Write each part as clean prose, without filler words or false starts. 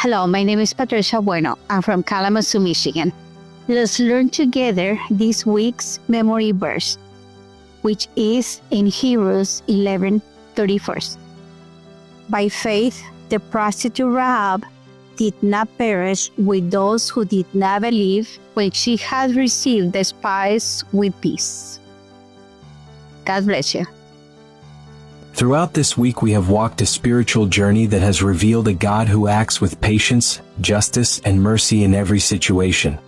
Hello, my name is Patricia Bueno. I'm from Kalamazoo, Michigan. Let's learn together this week's memory verse, which is in Hebrews 11:31. By faith, the prostitute Rahab did not perish with those who did not believe when she had received the spies with peace. God bless you. Throughout this week we have walked a spiritual journey that has revealed a God who acts with patience, justice, and mercy in every situation.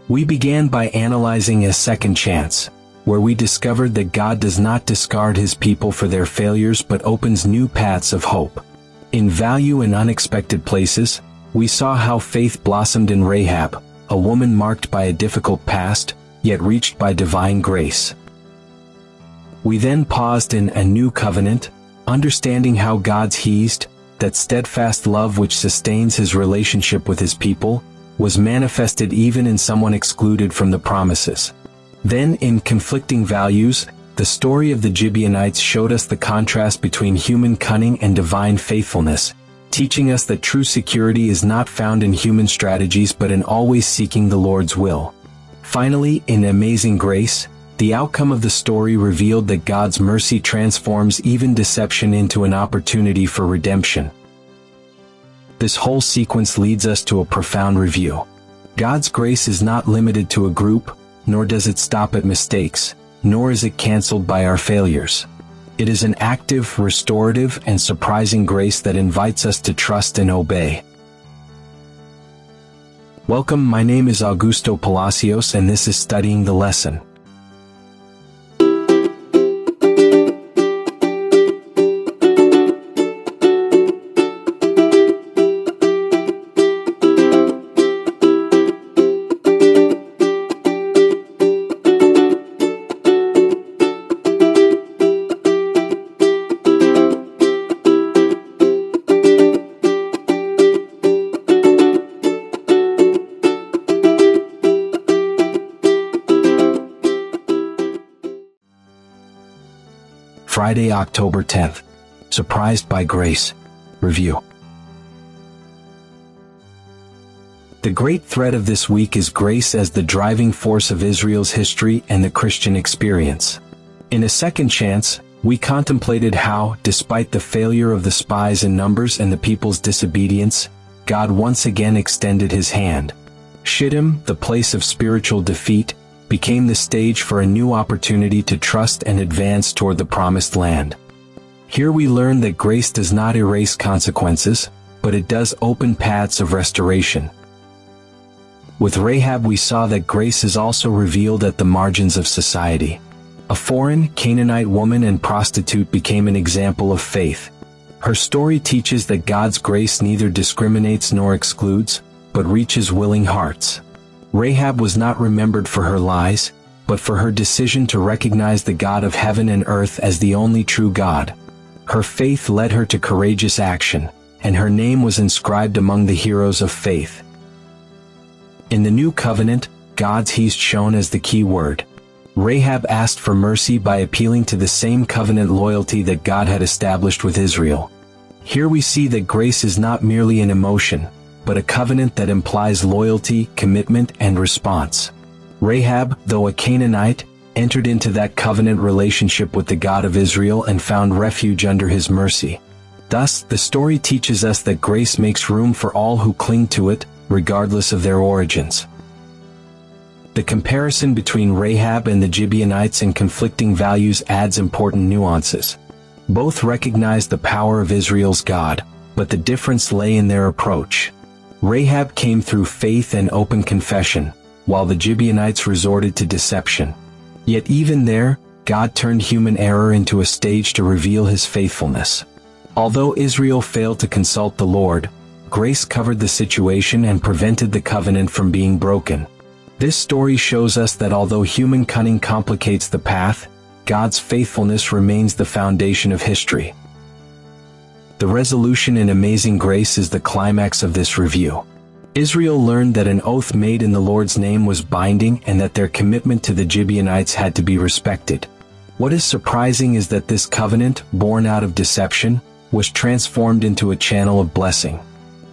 We began by analyzing a second chance, where we discovered that God does not discard his people for their failures but opens new paths of hope. In value in unexpected places, we saw how faith blossomed in Rahab, a woman marked by a difficult past, yet reached by divine grace. We then paused in a new covenant, understanding how God's hesed, that steadfast love which sustains his relationship with his people, was manifested even in someone excluded from the promises. Then, in conflicting values, the story of the Gibeonites showed us the contrast between human cunning and divine faithfulness, teaching us that true security is not found in human strategies but in always seeking the Lord's will. Finally, in amazing grace, the outcome of the story revealed that God's mercy transforms even deception into an opportunity for redemption. This whole sequence leads us to a profound review. God's grace is not limited to a group, nor does it stop at mistakes, nor is it canceled by our failures. It is an active, restorative, and surprising grace that invites us to trust and obey. Welcome, my name is Augusto Palacios and this is Studying the Lesson. Friday, October 10th. Surprised by Grace. Review. The great thread of this week is grace as the driving force of Israel's history and the Christian experience. In a second chance, we contemplated how, despite the failure of the spies in Numbers and the people's disobedience, God once again extended his hand. Shittim, the place of spiritual defeat, became the stage for a new opportunity to trust and advance toward the promised land. Here we learn that grace does not erase consequences, but it does open paths of restoration. With Rahab we saw that grace is also revealed at the margins of society. A foreign, Canaanite woman and prostitute became an example of faith. Her story teaches that God's grace neither discriminates nor excludes, but reaches willing hearts. Rahab was not remembered for her lies, but for her decision to recognize the God of heaven and earth as the only true God. Her faith led her to courageous action, and her name was inscribed among the heroes of faith. In the new covenant, God's hesed shown as the key word. Rahab asked for mercy by appealing to the same covenant loyalty that God had established with Israel. Here we see that grace is not merely an emotion, but a covenant that implies loyalty, commitment, and response. Rahab, though a Canaanite, entered into that covenant relationship with the God of Israel and found refuge under his mercy. Thus, the story teaches us that grace makes room for all who cling to it, regardless of their origins. The comparison between Rahab and the Gibeonites and conflicting values adds important nuances. Both recognized the power of Israel's God, but the difference lay in their approach. Rahab came through faith and open confession, while the Gibeonites resorted to deception. Yet even there, God turned human error into a stage to reveal his faithfulness. Although Israel failed to consult the Lord, grace covered the situation and prevented the covenant from being broken. This story shows us that although human cunning complicates the path, God's faithfulness remains the foundation of history. The resolution in amazing grace is the climax of this review. Israel learned that an oath made in the Lord's name was binding and that their commitment to the Gibeonites had to be respected. What is surprising is that this covenant, born out of deception, was transformed into a channel of blessing.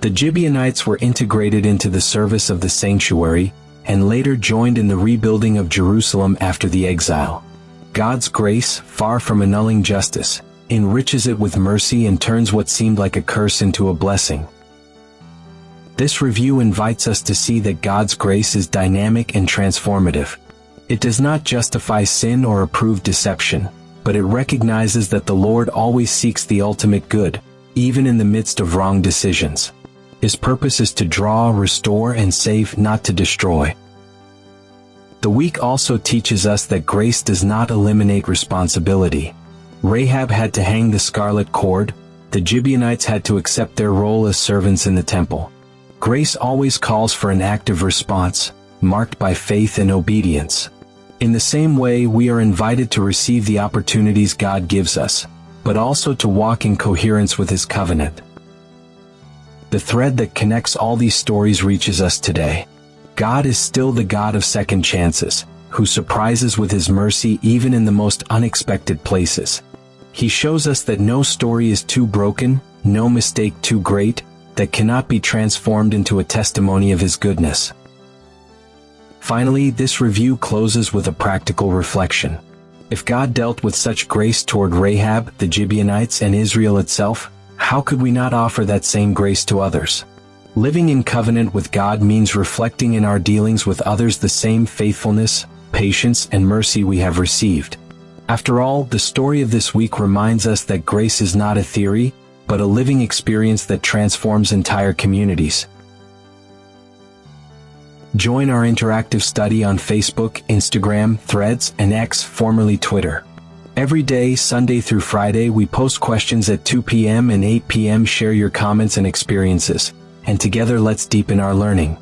The Gibeonites were integrated into the service of the sanctuary, and later joined in the rebuilding of Jerusalem after the exile. God's grace, far from annulling justice, enriches it with mercy and turns what seemed like a curse into a blessing. This review invites us to see that God's grace is dynamic and transformative. It does not justify sin or approve deception, but it recognizes that the Lord always seeks the ultimate good, even in the midst of wrong decisions. His purpose is to draw, restore, and save, not to destroy. The week also teaches us that grace does not eliminate responsibility. Rahab had to hang the scarlet cord, the Gibeonites had to accept their role as servants in the temple. Grace always calls for an active response, marked by faith and obedience. In the same way, we are invited to receive the opportunities God gives us, but also to walk in coherence with His covenant. The thread that connects all these stories reaches us today. God is still the God of second chances, who surprises with His mercy even in the most unexpected places. He shows us that no story is too broken, no mistake too great, that cannot be transformed into a testimony of His goodness. Finally, this review closes with a practical reflection. If God dealt with such grace toward Rahab, the Gibeonites, and Israel itself, how could we not offer that same grace to others? Living in covenant with God means reflecting in our dealings with others the same faithfulness, patience, and mercy we have received. After all, the story of this week reminds us that grace is not a theory, but a living experience that transforms entire communities. Join our interactive study on Facebook, Instagram, Threads, and X, formerly Twitter. Every day, Sunday through Friday, we post questions at 2 p.m. and 8 p.m. Share your comments and experiences, and together let's deepen our learning.